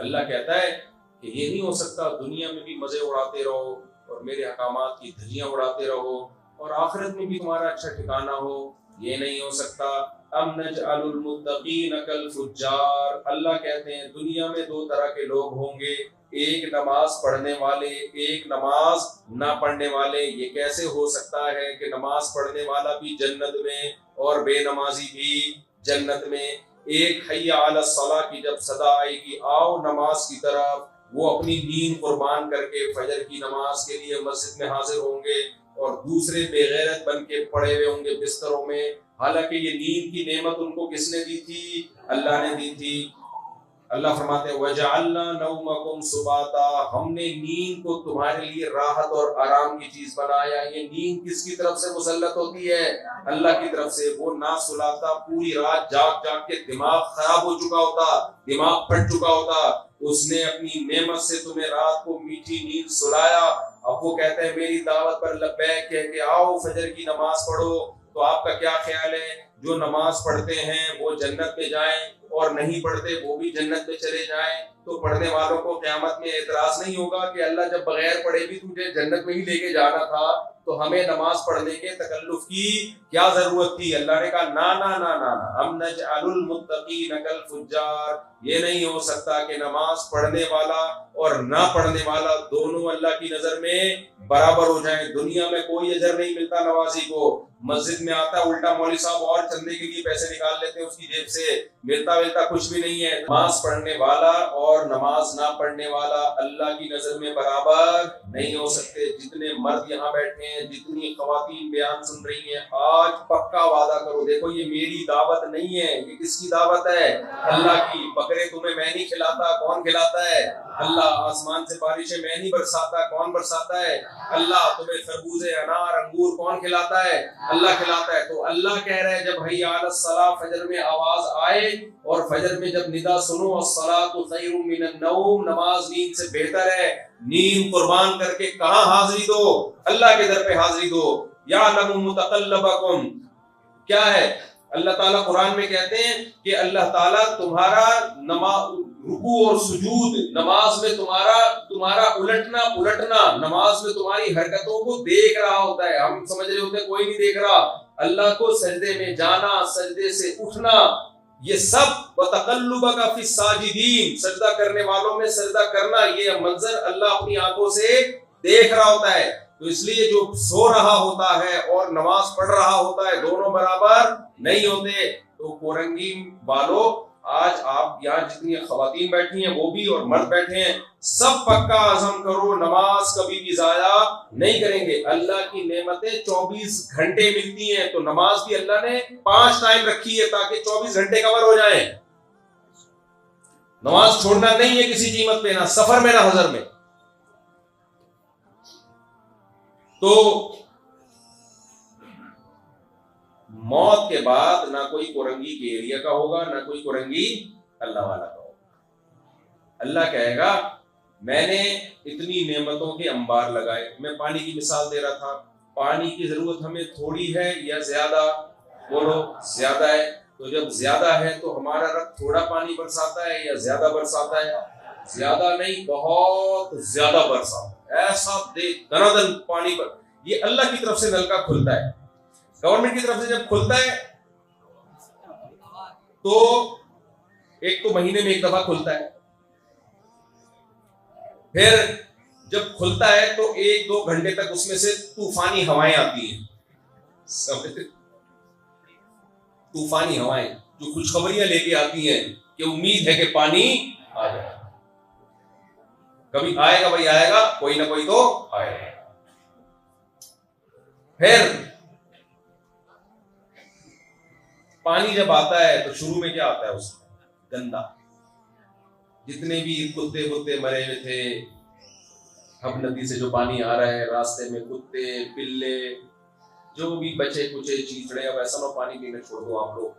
اللہ کہتا ہے کہ یہ نہیں ہو سکتا دنیا میں بھی مزے اڑاتے رہو اور میرے احکامات کی دھجیاں اڑاتے رہو اور آخرت میں بھی تمہارا اچھا ٹھکانہ ہو، یہ نہیں ہو سکتا۔ ام نجعل المتقین کالفجار، اللہ کہتے ہیں دنیا میں دو طرح کے لوگ ہوں گے، ایک نماز پڑھنے والے، ایک نماز نہ پڑھنے والے۔ یہ کیسے ہو سکتا ہے کہ نماز پڑھنے والا بھی جنت میں اور بے نمازی بھی جنت میں؟ ایک حی علی الصلاۃ کی جب صدا آئے گی، آؤ نماز کی طرف، وہ اپنی نیند قربان کر کے فجر کی نماز کے لیے مسجد میں حاضر ہوں گے، اور دوسرے بے غیرت بن کے پڑے ہوئے ہوں گے بستروں میں، حالانکہ یہ نیند کی نعمت ان کو کس نے دی تھی؟ اللہ نے دی تھی۔ اللہ فرماتے ہیں وَجَعَلْنَا نَوْمَكُمْ سُبَاتًا، ہم نے نیند کو تمہارے لیے راحت اور آرام کی چیز بنایا۔ یہ نیند کس کی طرف سے مسلط ہوتی ہے؟ اللہ کی طرف سے۔ وہ نہ سلاتا، پوری رات جاگ جاگ کے دماغ خراب ہو چکا ہوتا، دماغ پھٹ چکا ہوتا، اس نے اپنی نعمت سے تمہیں رات کو میٹھی نیند سلایا۔ اب وہ کہتے ہیں میری دعوت پر لبیک کہہ کے آؤ فجر کی نماز پڑھو، تو آپ کا کیا خیال ہے؟ جو نماز پڑھتے ہیں وہ جنت میں جائیں اور نہیں پڑھتے وہ بھی جنت میں چلے جائیں، تو پڑھنے والوں کو قیامت میں اعتراض نہیں ہوگا کہ اللہ جب بغیر پڑھے بھی تجھے جنت میں ہی لے کے جانا تھا تو ہمیں نماز پڑھنے کے تکلف کی کیا ضرورت تھی؟ اللہ نے کہا نا نا نا نا نا، ہم نجعل المتقین کالفجار، یہ نہیں ہو سکتا کہ نماز پڑھنے والا اور نہ پڑھنے والا دونوں اللہ کی نظر میں برابر ہو جائیں۔ دنیا میں کوئی اجر نہیں ملتا نمازی کو، مسجد میں آتا ہے الٹا مولوی صاحب اور چندے کے لیے پیسے نکال لیتے ہیں اس کی جیب سے، ملتا کچھ بھی نہیں ہے۔ نماز پڑھنے والا اور نماز نہ پڑھنے والا اللہ کی نظر میں برابر نہیں ہو سکتے۔ جتنے مرد یہاں بیٹھے ہیں، جتنی خواتین بیان سن رہی ہیں، آج پکا وعدہ کرو، دیکھو یہ میری دعوت نہیں ہے، یہ کس کی دعوت ہے؟ اللہ کی۔ بکرے تمہیں میں نہیں کھلاتا، کون کھلاتا ہے؟ اللہ۔ آسمان سے بارشیں میں نہیں برساتا، کون برساتا ہے؟ اللہ۔ تمہیں خربوزے، انار، انگور کون کھلاتا ہے؟ اللہ کھلاتا ہے۔ تو اللہ کہہ رہے ہیں جب حی علی الصلاۃ فجر میں آواز آئے اور فجر میں جب ندا سنو الصلاۃ خیر من النوم، نماز نیند سے بہتر ہے، نیند قربان کر کے کہاں حاضری دو؟ اللہ کے در پہ حاضری دو۔ یعلم متقلبکم، کیا ہے؟ اللہ تعالیٰ قرآن میں کہتے ہیں کہ اللہ تعالیٰ تمہارا رکوع اور سجود، نماز میں تمہارا الٹنا پلٹنا، نماز میں تمہاری حرکتوں کو دیکھ رہا ہوتا ہے۔ ہم سمجھ رہے ہوتے ہیں کوئی نہیں دیکھ رہا، اللہ کو سجدے میں جانا، سجدے سے اٹھنا، یہ سب وَتَقَلُّبَكَ فِي السَّاجِدِينَ، سجدہ کرنے والوں میں سجدہ کرنا، یہ منظر اللہ اپنی آنکھوں سے دیکھ رہا ہوتا ہے۔ تو اس لیے جو سو رہا ہوتا ہے اور نماز پڑھ رہا ہوتا ہے دونوں برابر نہیں ہوتے۔ تو کورنگی والوں، آج آپ یہاں جتنی خواتین بیٹھی ہیں وہ بھی اور مرد بیٹھے ہیں، سب پکا عزم کرو نماز کبھی بھی ضائع نہیں کریں گے۔ اللہ کی نعمتیں 24 گھنٹے ملتی ہیں، تو نماز بھی اللہ نے 5 ٹائم رکھی ہے تاکہ 24 گھنٹے کور ہو جائیں۔ نماز چھوڑنا نہیں ہے کسی قیمت پہ، نہ سفر میں نہ حضر میں۔ تو موت کے بعد نہ کوئی کورنگی کے ایریا کا ہوگا، نہ کوئی کورنگی اللہ والا کا ہوگا۔ اللہ کہے گا میں نے اتنی نعمتوں کے انبار لگائے۔ میں پانی کی مثال دے رہا تھا، پانی کی ضرورت ہمیں تھوڑی ہے یا زیادہ؟ بولو زیادہ ہے۔ تو جب زیادہ ہے تو ہمارا رب تھوڑا پانی برساتا ہے یا زیادہ برساتا ہے؟ زیادہ نہیں، بہت زیادہ برساتا ہے۔ ایسا دن پانی پر، یہ اللہ کی طرف سے نلکا کھلتا ہے، گورنمنٹ کی طرف سے جب کھلتا ہے تو ایک تو مہینے میں ایک دفعہ کھلتا ہے، پھر جب کھلتا ہے تو 1-2 گھنٹے تک اس میں سے طوفانی ہوائیں آتی ہیں، طوفانی ہوائیں جو خوشخبریاں لے کے آتی ہیں کہ امید ہے کہ پانی آ جائے، کبھی آئے گا بھائی آئے گا، کوئی نہ کوئی تو آئے گا۔ پھر پانی جب آتا ہے تو شروع میں کیا آتا ہے؟ اس میں گندا، جتنے بھی کتے مرے ہوئے تھے، ہم ندی سے جو پانی آ رہا ہے راستے میں کتے پلے جو بھی بچے کچے چیچڑے، اب ایسا نہ پانی پینے چھوڑ دو آپ لوگ،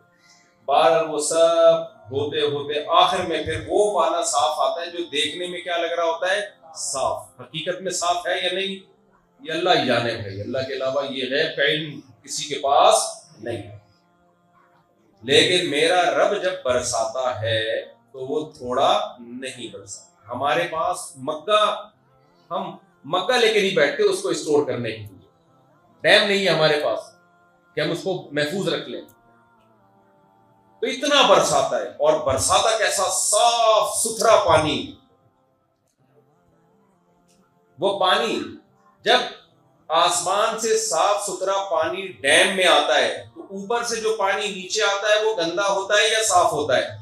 بار وہ سب ہوتے آخر میں پھر وہ پانا صاف آتا ہے جو دیکھنے میں کیا لگ رہا ہوتا ہے؟ صاف، حقیقت میں صاف ہے یا نہیں یہ اللہ ہی جانے ہے، اللہ کے علاوہ یہ غیب کا علم کسی کے پاس نہیں ہے۔ لیکن میرا رب جب برساتا ہے تو وہ تھوڑا نہیں برسا. ہمارے پاس ہم مکہ لے کے نہیں بیٹھتے اس کو اسٹور کرنے کے لیے. ڈیم نہیں ہے ہمارے پاس کہ ہم اس کو محفوظ رکھ لیں. تو اتنا برساتا ہے, اور برساتا کیسا, صاف ستھرا پانی. وہ پانی جب آسمان سے صاف ستھرا پانی ڈیم میں آتا ہے تو اوپر سے جو پانی نیچے آتا ہے وہ گندا ہوتا ہے یا صاف ہوتا ہے؟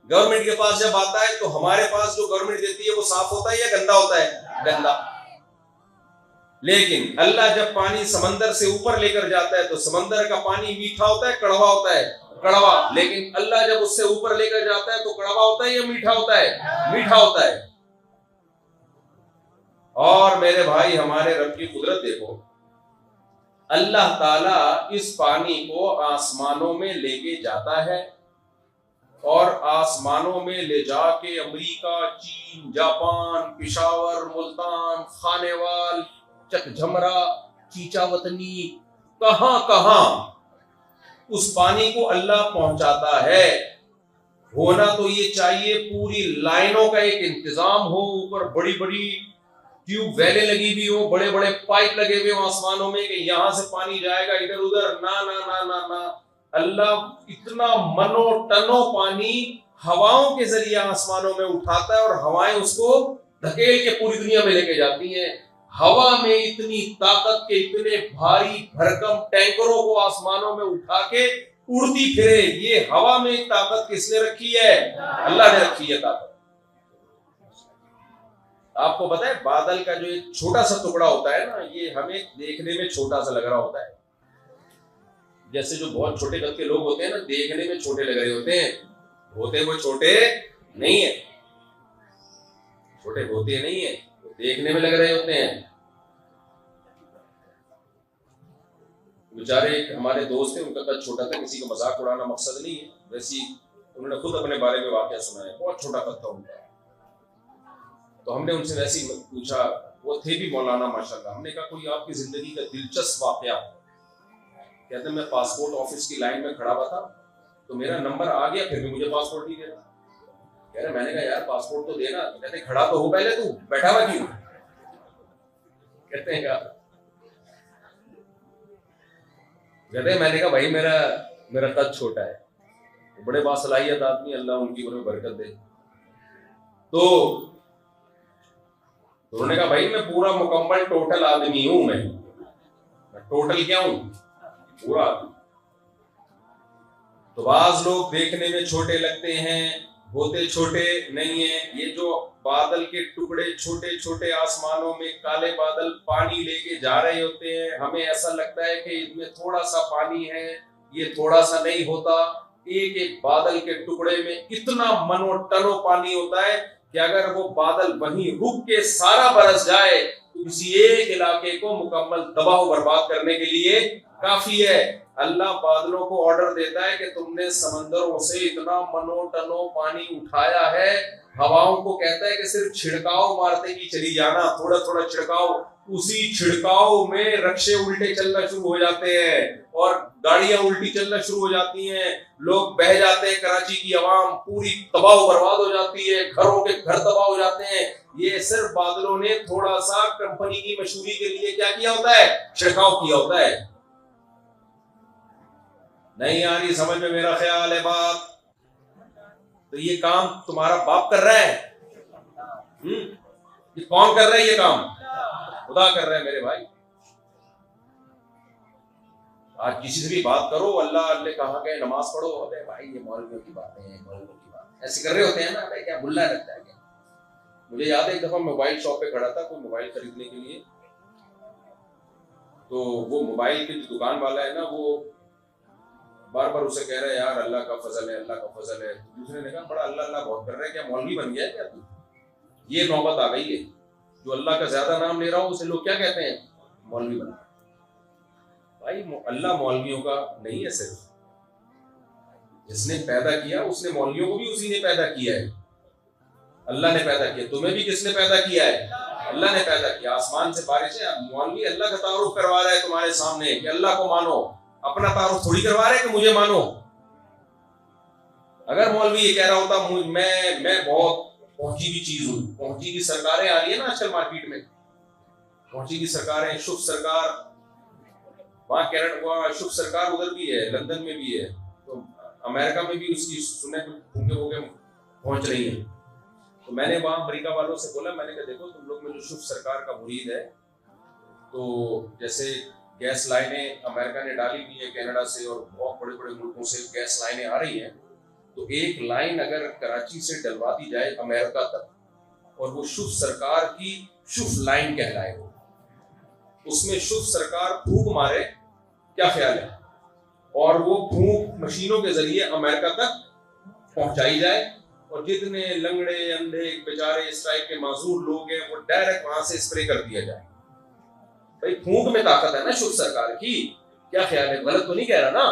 گورنمنٹ کے پاس جب آتا ہے تو ہمارے پاس جو گورنمنٹ دیتی ہے وہ صاف ہوتا ہے یا گندا ہوتا ہے؟ گندا. لیکن اللہ جب پانی سمندر سے اوپر لے کر جاتا ہے تو سمندر کا پانی میٹھا ہوتا ہے کڑوا ہوتا ہے؟ کڑوا. لیکن اللہ جب اس سے اوپر لے کر جاتا ہے تو کڑوا ہوتا ہے یا میٹھا ہوتا ہے؟ میٹھا ہوتا ہے. اور میرے بھائی ہمارے رب کی قدرت دیکھو, اللہ تعالیٰ اس پانی کو آسمانوں میں لے کے جاتا ہے, اور آسمانوں میں لے جا کے امریکہ, چین, جاپان, پشاور, ملتان, خانیوال, چک جھمرا, چیچا وطنی, کہاں کہاں اس پانی کو اللہ پہنچاتا ہے. ہونا تو یہ چاہیے پوری لائنوں کا ایک انتظام ہو, اوپر بڑی بڑی ٹیوب ویلیں لگی ہوئی ہو, بڑے بڑے پائپ لگے ہوئے ہوں آسمانوں میں کہ یہاں سے پانی جائے گا ادھر ادھر. نہ نہ نہ نہ نہ, اللہ اتنا منو ٹنو پانی ہواؤں کے ذریعے آسمانوں میں اٹھاتا ہے, اور ہوائیں اس کو دھکیل کے پوری دنیا میں لے کے جاتی ہیں. ہوا میں اتنی طاقت کے اتنے بھاری بھرکم ٹینکروں کو آسمانوں میں اٹھا کے اڑتی پھرے. یہ ہوا میں طاقت کس نے رکھی ہے؟ اللہ نے رکھی ہے طاقت. آپ کو پتا ہے بادل کا جو ایک چھوٹا سا ٹکڑا ہوتا ہے نا, یہ ہمیں دیکھنے میں چھوٹا سا لگ رہا ہوتا ہے. جیسے جو بہت چھوٹے قد کے لوگ ہوتے ہیں نا, دیکھنے میں چھوٹے لگ رہے ہوتے ہیں, ہوتے وہ چھوٹے نہیں ہیں, چھوٹے ہوتے نہیں ہیں, وہ دیکھنے میں لگ رہے ہوتے ہیں. بیچارے ایک ہمارے دوست ہیں, ان کا قد چھوٹا تھا, کسی کا مذاق اڑانا مقصد نہیں ہے, ویسی انہوں نے خود اپنے بارے میں واقعہ سنا ہے, بہت چھوٹا قد تھا ان کا. تو ہم نے ان سے ویسے ہی پوچھا, وہ تھے بھی مولانا ماشاءاللہ. ہم نے کہا کوئی آپ کی زندگی کا دلچسپ واقعہ؟ کہتے ہیں میں پاسپورٹ آفس کی لائن میں کھڑا ہوا تھا تو میرا نمبر آ گیا, پھر بھی مجھے پاسپورٹ نہیں دیا. کہہ رہے میں نے کہا یار پاسپورٹ تو دینا. کہتے کھڑا تو ہو پہلے, تو بیٹھا ہوا کیوں؟ کہتے ہیں کہتے ہیں میں نے کہا بھائی میرا قد چھوٹا ہے. بڑے باصلاحیت آدمی, اللہ ان کی عمر میں برکت دے. تو انہوں نے کہا بھائی میں پورا مکمل ٹوٹل آدمی ہوں, میں ٹوٹل کیا ہوں؟ پورا آدمی. تو بعض لوگ دیکھنے میں چھوٹے لگتے ہیں, ہوتے چھوٹے نہیں ہیں. یہ جو بادل کے ٹکڑے چھوٹے چھوٹے آسمانوں میں کالے بادل پانی لے کے جا رہے ہوتے ہیں, ہمیں ایسا لگتا ہے کہ ان میں تھوڑا سا پانی ہے, یہ تھوڑا سا نہیں ہوتا. ایک ایک بادل کے ٹکڑے میں اتنا منو ٹنو پانی ہوتا ہے کہ اگر وہ بادل وہیں رک کے سارا برس جائے تو کسی ایک علاقے کو مکمل تباہ و برباد کرنے کے لیے کافی ہے. اللہ بادلوں کو آرڈر دیتا ہے کہ تم نے سمندروں سے اتنا منو ٹنو پانی اٹھایا ہے, ہواؤں کو کہتا ہے کہ صرف چھڑکاؤ مارتے کی چلی جانا, تھوڑا تھوڑا چھڑکاؤ. اسی چھڑکاؤ میں رکشے الٹے چلنا شروع ہو جاتے ہیں, اور گاڑیاں الٹی چلنا شروع ہو جاتی ہیں, لوگ بہہ جاتے ہیں, کراچی کی عوام پوری تباہ و برباد ہو جاتی ہے, گھروں کے گھر تباہ ہو جاتے ہیں. یہ صرف بادلوں نے تھوڑا سا کمپنی کی مشہوری کے لیے کیا کیا ہوتا ہے؟ چھڑکاؤ کیا ہوتا ہے. نہیں آ رہی سمجھ میں میرا خیال ہے بات؟ تو یہ کام تمہارا باپ کر رہا ہے, یہ کون کر رہا ہے؟ یہ کام خدا کر رہا ہے میرے بھائی. آج کسی سے بھی بات کرو, اللہ کہاں گئے, نماز پڑھو, ارے بھائی یہ مولویوں کی باتیں ہیں, مولویوں کی بات ایسے کر رہے ہوتے ہیں نا, بھائی کیا بھلا لگتا ہے کیا. مجھے یاد ہے ایک دفعہ موبائل شاپ پہ کھڑا تھا کوئی موبائل خریدنے کے لیے, تو وہ موبائل کے جو دکان والا ہے نا, وہ بار بار اسے کہہ رہا ہے یار اللہ کا فضل ہے, اللہ کا فضل ہے. دوسرے نے کہا بڑا اللہ اللہ بہت کر رہا ہے, کیا مولوی بن گیا ہے کیا تو؟ یہ نوبت آ گئی ہے, جو اللہ کا زیادہ نام لے رہا ہوں اسے لوگ کیا کہتے ہیں؟ مولوی بن گیا. بھائی اللہ مولویوں کا نہیں ہے, صرف جس نے پیدا کیا اس نے مولویوں کو بھی اسی نے پیدا کیا ہے, اللہ نے پیدا کیا. تمہیں بھی کس نے پیدا کیا ہے؟ اللہ نے پیدا کیا. آسمان سے بارشیں, مولوی اللہ کا تعارف کروا رہا ہے تمہارے سامنے کہ اللہ کو مانو, اپنا تعارف تھوڑی کروا رہے کہ مجھے مانو. اگر مولوی یہ کہہ رہا ہوتا میں بہت پہنچی ہوئی چیز ہوں، پہنچی ہوئی سرکاریں آ رہی ہیں نا آج کل مارکیٹ میں، پہنچی ہوئی سرکاریں، شف سرکار وہاں کینیڈا، وہاں شف سرکار ادھر بھی ہے، لندن میں بھی ہے، تو امریکہ میں بھی اس کی سنیں پھونکے ہو کے پہنچ رہی ہیں. تو میں نے وہاں امریکہ والوں سے بولا، میں نے کہا دیکھو تم لوگ میں جو شف سرکار کا مرید ہے، تو جیسے گیس لائنیں امریکہ نے ڈالی ہوئی ہیں کینیڈا سے اور بہت بڑے بڑے ملکوں سے گیس لائنیں آ رہی ہیں، تو ایک لائن اگر کراچی سے ڈلوا دی جائے امریکہ تک، اور وہ شف سرکار کی شف لائن کہلائے، وہ اس میں شف سرکار پھونک مارے، کیا خیال ہے؟ اور وہ پھونک مشینوں کے ذریعے امریکہ تک پہنچائی جائے، اور جتنے لنگڑے اندھے بیچارے اس ٹائپ کے معذور لوگ ہیں وہ ڈائریکٹ وہاں سے اسپرے کر دیا جائے. بھائی پھونک میں طاقت ہے نا شف سرکار کی، کیا خیال ہے؟ غلط تو نہیں کہہ رہا نا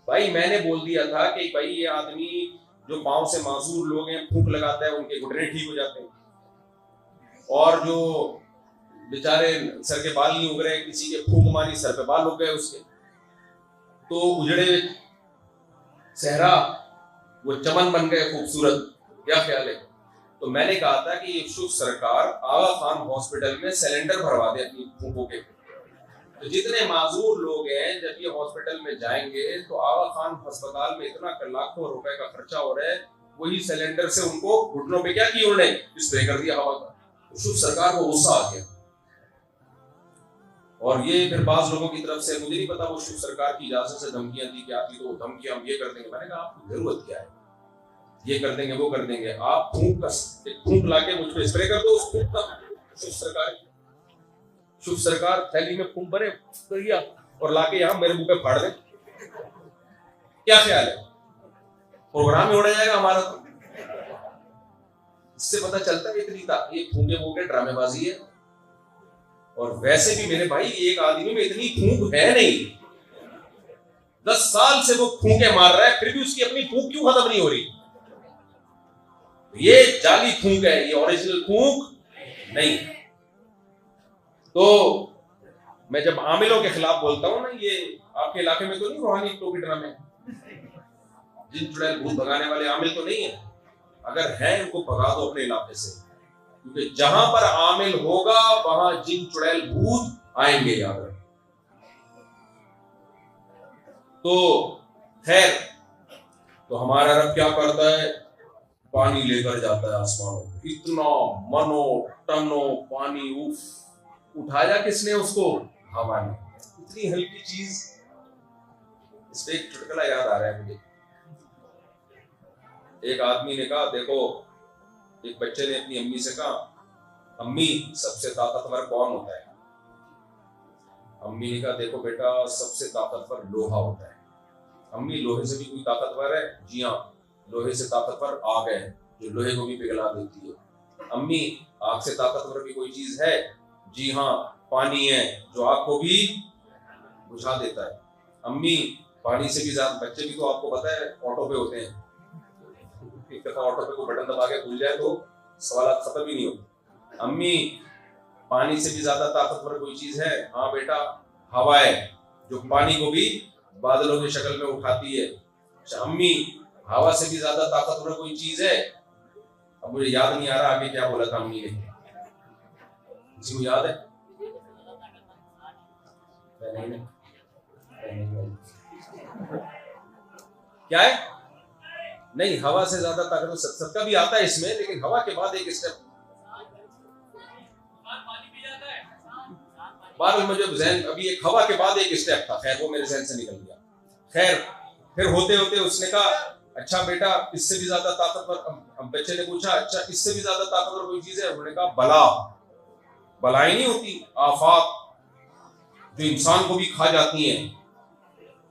بھائی؟ میں نے بول دیا تھا کہ بھائی یہ آدمی جو پاؤں سے معذور لوگ ہیں پھونک لگاتا ہے ان کے گھٹنے ٹھیک ہو جاتے ہیں، اور جو بیچارے سر کے بال نہیں اگ رہے، کسی کے پھونک ماری سر پہ بال اگ گئے اس کے، تو اجڑے صحرا وہ چمن بن گئے خوبصورت، کیا خیال ہے؟ تو میں نے کہا تھا کہ یہ شف سرکار آغا خان ہاسپٹل میں سلنڈر بھروا دے اپنی پھونکوں کے، تو جتنے معذور لوگ ہیں جب یہ ہاسپٹل میں جائیں گے تو آغا خان ہسپتال میں اتنا لاکھوں روپے کا خرچہ ہو رہا ہے، وہی سلنڈر سے ان کو گھٹنوں پہ کیا کی انہوں نے اسپرے کر دیا ہوا کا. شف سرکار کو غصہ آ گیا، اور یہ پھر بعض لوگوں کی طرف سے، مجھے نہیں پتا وہ شف سرکار کی اجازت سے دھمکیاں دی کہ آتی تو وہ دھمکیاں ہم یہ کر دیں گے. میں نے کہا آپ کی ضرورت کیا ہے، یہ کر دیں گے وہ کر دیں گے، آپ پھونک لا کے مجھ پہ اسپرے کر دو اس پھونک کا. شف سرکار تھیلی میں پھونک بھرے کریا اور لا کے یہاں میرے منہ پہ پھاڑ دیں، کیا خیال ہے؟ پروگرام ہی اڑا جائے گا ہمارا. تو اس سے پتہ چلتا ہے اتنی یہ پھونکے ڈرامے بازی ہے. اور ویسے بھی میرے بھائی ایک آدمی میں اتنی پھونک ہے نہیں، 10 سال سے وہ پھونکے مار رہا ہے پھر بھی اس کی اپنی پھونک کیوں ختم نہیں ہو رہی؟ یہ جعلی پھونک ہے، یہ اوریجنل پھونک نہیں. تو میں جب عاملوں کے خلاف بولتا ہوں نا، یہ آپ کے علاقے میں تو نہیں روحانی ٹوپی ڈرامے، جن چڑیل بھوت بھگانے والے عامل تو نہیں ہیں؟ اگر ہیں ان کو بھگا دو اپنے علاقے سے، کیونکہ جہاں پر عامل ہوگا وہاں جن چڑیل بھوت آئیں گے. یاد رکھیں. تو خیر، تو ہمارا رب کیا کرتا ہے؟ پانی لے کر جاتا ہے آسمانوں، اتنا منو ٹنو پانی، اٹھایا کس نے اس کو؟ ہوا نے. اتنی ہلکی چیز. اس پہ ایک چٹکلا یاد آ رہا ہے مجھے. ایک آدمی نے کہا دیکھو، ایک بچے نے اپنی امی سے کہا امی سب سے طاقتور کون ہوتا ہے؟ امی نے کہا دیکھو بیٹا سب سے طاقتور لوہا ہوتا ہے. امی لوہے سے بھی کوئی طاقتور ہے؟ جی ہاں، لوہے سے طاقتور آگ ہے جو لوہے کو بھی پگھلا دیتی ہے. امی آگ سے طاقتور بھی کوئی چیز ہے؟ جی ہاں، پانی ہے جو آگ کو بھی بجھا دیتا ہے. امی پانی سے بھی زیادہ، بچے بھی تو آپ کو پتا ہے آٹو پہ ہوتے ہیں، ایک دفعہ آٹو پہ کوئی بٹن دبا کے کھل جائے تو سوالات ختم ہی نہیں ہوتے. امی پانی سے بھی زیادہ طاقتور کوئی چیز ہے؟ ہاں بیٹا، ہوا ہے جو پانی کو بھی بادلوں کی شکل میں اٹھاتی ہے. امی ہوا سے بھی زیادہ طاقتور کوئی چیز ہے؟ اب مجھے یاد نہیں آ رہا آگے کیا بولا تھا امی نے، کسی کو یاد ہے؟ کیا ہے؟ نہیں، ہوا سے زیادہ طاقتور سب کا بھی آتا ہے اس میں، لیکن ہوا کے بعد ایک اسٹیپ بارہ مجھے ذہن، ابھی ایک ہوا کے بعد ایک اسٹیپ تھا، خیر وہ میرے ذہن سے نکل گیا. خیر پھر ہوتے ہوتے اس نے کہا اچھا بیٹا اس سے بھی زیادہ طاقتور. بچے نے پوچھا اچھا اس سے بھی زیادہ طاقتور کوئی چیز ہے؟ انہوں نے کہا بلا. بلائیں نہیں ہوتی آفات جو انسان کو بھی کھا جاتی ہیں،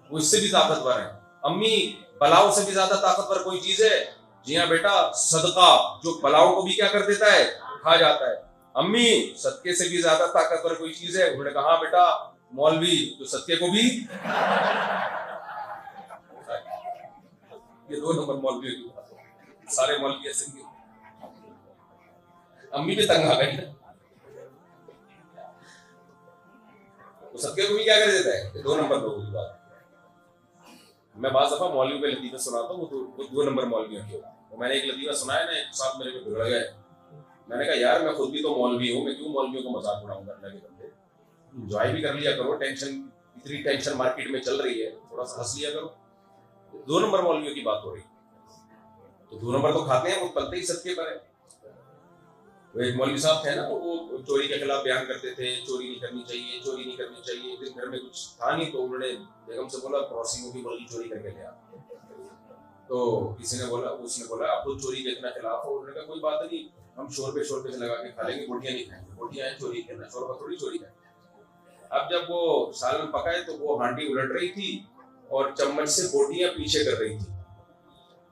وہ اس سے بھی طاقتور ہے. امی بلاؤں سے بھی زیادہ طاقتور کوئی چیز ہے؟ جی ہاں بیٹا، صدقہ جو بلاؤں کو بھی کیا کر دیتا ہے؟ کھا جاتا ہے. امی صدقے سے بھی زیادہ طاقتور کوئی چیز ہے؟ انہوں نے کہا ہاں بیٹا، مولوی جو صدقے کو بھی. یہ 2 نمبر مولوی کی بات ہے، سارے مولوی ایسے ہی. امی بھی تنگ آ گئی، صدقے کو بھی کیا کر دیتا ہے؟ 2 نمبر لوگوں کی بات. میں بعض دفعہ مولوی پہ لطیفے سناتا ہوں، وہ 2 نمبر مولویوں کے ہوتے ہیں. تو میں نے ایک لطیفہ سنایا نا، ایک صاحب میرے کو بگڑ گئے. میں نے کہا یار میں خود بھی تو مولوی ہوں، میں کیوں مولویوں کو مذاق اڑاؤں گا؟ اللہ کے بندے انجوائے بھی کر لیا کرو، ٹینشن اتنی ٹینشن مارکیٹ میں چل رہی ہے، تھوڑا سا ہنس لیا کرو. 2 نمبر مولویوں کی بات ہو رہی، تو 2 نمبر تو کھاتے ہیں، وہ پلتے ہی صدقے پر ہے. وہ ایک مولوی صاحب تھے نا، وہ چوری کے خلاف بیان کرتے تھے، چوری نہیں کرنی چاہیے، چوری نہیں کرنی چاہیے. پھر گھر میں کچھ تھا نہیں تو انہوں نے بیگم سے بولا پڑوسیوں کی مرغی چوری کر کے لے آ. تو کسی نے بولا، اس نے بولا آپ خود چوری کے اتنا خلاف ہو. انہوں نے کہا کوئی بات نہیں، ہم شوربے سے لگا کے کھا لیں گے، بوٹیاں نہیں کھائیں گے. بوٹیاں ہیں چوری کرنا، شوربہ تھوڑی چوری کرنا. اب جب وہ سالن پکائے تو وہ ہانڈی الٹ رہی تھی اور چمچ سے بوٹیاں پیچھے کر رہی تھی.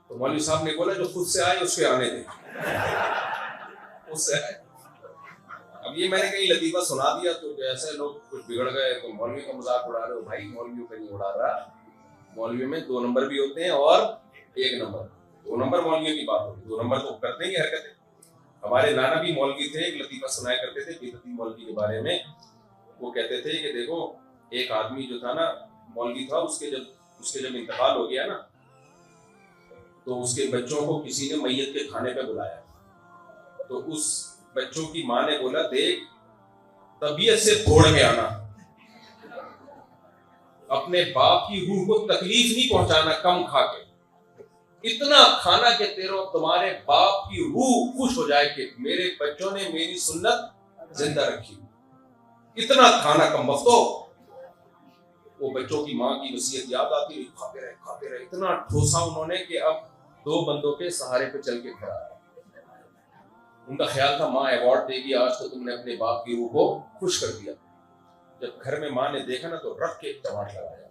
تو مولوی صاحب نے بولا جو خود سے آئے اس کے آنے دیں. اس سے آئے. اب یہ میں نے کہیں لطیفہ سنا دیا تو ایسے لوگ کچھ بگڑ گئے تو مولوی کا مذاق اڑا رہے ہو. بھائی مولویوں کا نہیں اڑا رہا، مولویوں میں 2 نمبر بھی ہوتے ہیں اور 1 نمبر. 2 نمبر مولویوں کی بات ہوتی، 2 نمبر تو کرتے ہیں حرکتیں. ہمارے نانا بھی مولوی تھے، ایک لطیفہ سنایا کرتے تھے بیدتی مولوی کے بارے میں. وہ کہتے تھے کہ دیکھو ایک آدمی جو تھا نا مولوی تھا، اس کے جب انتقال ہو گیا نا تو اس کے بچوں کو کسی نے میت کے کھانے پہ بلایا. تو اس بچوں کی ماں نے بولا دیکھ طبیعت سے توڑ کے آنا، اپنے باپ کی روح کو تکلیف نہیں پہنچانا کم کھا کے، اتنا کھانا کہ تمہارے باپ کی روح خوش ہو جائے کہ میرے بچوں نے میری سنت زندہ رکھی. اتنا کھانا کم وقت ہو. وہ بچوں کی ماں کی وصیت یاد آتی رہی، کھاتے رہے. اتنا ٹھوسا انہوں نے کہ اب 2 بندوں کے سہارے پہ چل کے کھڑا ہے. ان کا خیال تھا ماں ایوارڈ دے گی، آج تو تم نے اپنے باپ کی روح کو خوش کر دیا. جب گھر میں ماں نے دیکھا نا تو رکھ کے ٹماٹر لگایا.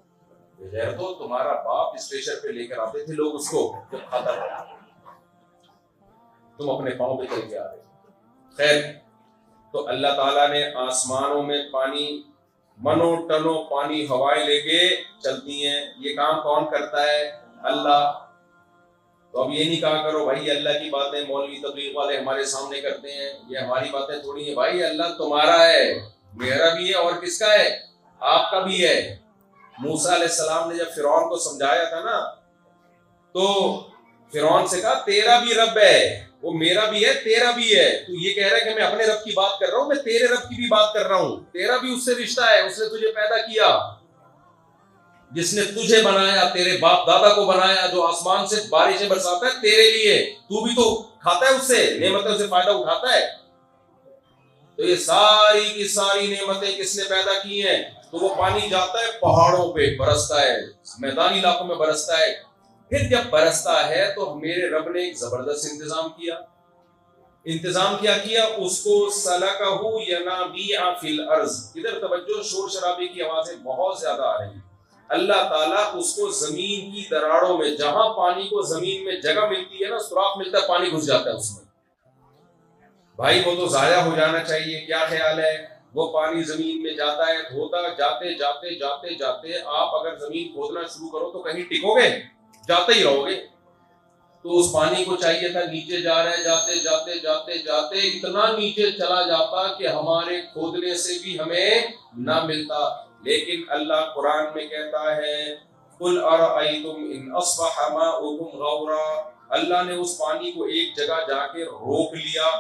بغیر تو تمہارا باپ اسٹریچر پہ لے کر آتے تھے لوگ اس کو جب کھاتا تھا، تم اپنے پاؤں پہ چل کے آ رہے. خیر، تو اللہ تعالیٰ نے آسمانوں میں پانی، منو ٹنو پانی ہوائیں لے کے چلتی ہیں. یہ کام کون کرتا ہے؟ اللہ. تو اب یہ نہیں کہا کرو بھائی اللہ کی باتیں مولوی تبلیغ والے ہمارے سامنے کرتے ہیں، یہ ہماری باتیں تھوڑی ہیں. بھائی اللہ تمہارا ہے، میرا بھی ہے، اور کس کا ہے؟ آپ کا بھی ہے. موسیٰ علیہ السلام نے جب فرعون کو سمجھایا تھا نا تو فرعون سے کہا تیرا بھی رب ہے، وہ میرا بھی ہے، تیرا بھی ہے. تو یہ کہہ رہا ہے کہ میں اپنے رب کی بات کر رہا ہوں، میں تیرے رب کی بھی بات کر رہا ہوں. تیرا بھی اس سے رشتہ ہے، اس نے تجھے پیدا کیا، جس نے تجھے بنایا، تیرے باپ دادا کو بنایا، جو آسمان سے بارشیں برساتا ہے تیرے لیے. تو بھی تو کھاتا ہے اس سے، نعمتوں سے فائدہ اٹھاتا ہے. تو یہ ساری کی ساری نعمتیں کس نے پیدا کی ہیں؟ تو وہ پانی جاتا ہے پہاڑوں پہ برستا ہے، میدانی علاقوں میں برستا ہے. پھر جب برستا ہے تو میرے رب نے ایک زبردست انتظام کیا اس کو سلکہ ینابیع فی الارض. ادھر توجہ، شور شرابے کی آوازیں بہت زیادہ آ رہی ہیں. اللہ تعالیٰ اس کو زمین کی دراڑوں میں، جہاں پانی کو زمین میں جگہ ملتی ہے نا، سوراخ ملتا ہے، پانی گھس جاتا ہے اس میں. بھائی وہ تو ضائع ہو جانا چاہیے، کیا خیال ہے؟ وہ پانی زمین میں جاتا ہے، دھوتا جاتے جاتے جاتے جاتے آپ اگر زمین کھودنا شروع کرو تو کہیں ٹکو گے؟ جاتے ہی رہو گے. تو اس پانی کو چاہیے تھا نیچے جا رہے، جاتے جاتے جاتے جاتے اتنا نیچے چلا جاتا کہ ہمارے کھودنے سے بھی ہمیں نہ ملتا. لیکن اللہ قرآن میں کہتا ہے قُلْ أَرَأَيْتُمْ إِنْ أَصْبَحَ مَاؤُكُمْ غَوْرًا. اللہ نے اس پانی کو ایک جگہ جا کے روک لیا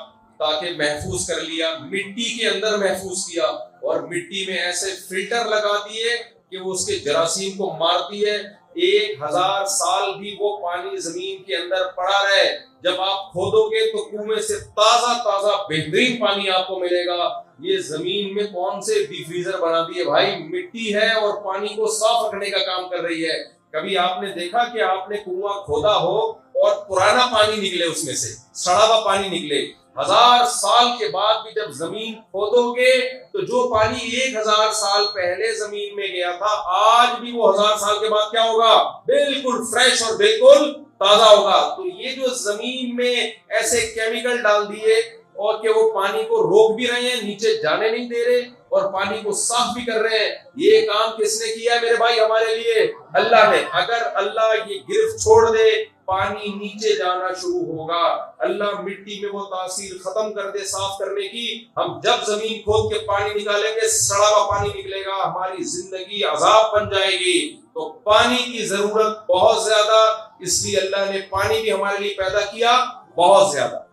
تاکہ محفوظ کر لیا، مٹی کے اندر محفوظ کیا، اور مٹی میں ایسے فلٹر لگا دیے کہ وہ اس کے جراثیم کو مارتی ہے. 1000 سال بھی وہ پانی زمین کے اندر پڑا رہے، جب آپ کھودو گے تو کنویں سے تازہ تازہ بہترین پانی آپ کو ملے گا. یہ زمین میں کون سے ڈی فریزر بنا دیے بھائی؟ مٹی ہے اور پانی کو صاف رکھنے کا کام کر رہی ہے. کبھی آپ نے دیکھا کہ آپ نے کنواں کھودا ہو اور پرانا پانی نکلے، اس میں سے سڑا ہوا پانی نکلے؟ 1000 سال کے بعد بھی جب زمین کھودو گے تو جو پانی 1000 سال پہلے زمین میں گیا تھا، آج بھی وہ 1000 سال کے بعد کیا ہوگا؟ بالکل فریش اور بالکل تازہ ہوگا. تو یہ جو زمین میں ایسے کیمیکل ڈال دیے اور کہ وہ پانی کو روک بھی رہے ہیں، نیچے جانے نہیں دے رہے، اور پانی کو صاف بھی کر رہے ہیں، یہ کام کس نے کیا ہے میرے بھائی؟ ہمارے لیے اللہ نے. اگر اللہ یہ گرفت چھوڑ دے پانی نیچے جانا شروع ہوگا. اللہ مٹی میں وہ تاثیر ختم کر دے صاف کرنے کی. ہم جب زمین کھود کے پانی نکالیں گے سڑا ہوا پانی نکلے گا, ہماری زندگی عذاب بن جائے گی. تو پانی کی ضرورت بہت زیادہ, اس لیے اللہ نے پانی بھی ہمارے لیے پیدا کیا بہت زیادہ.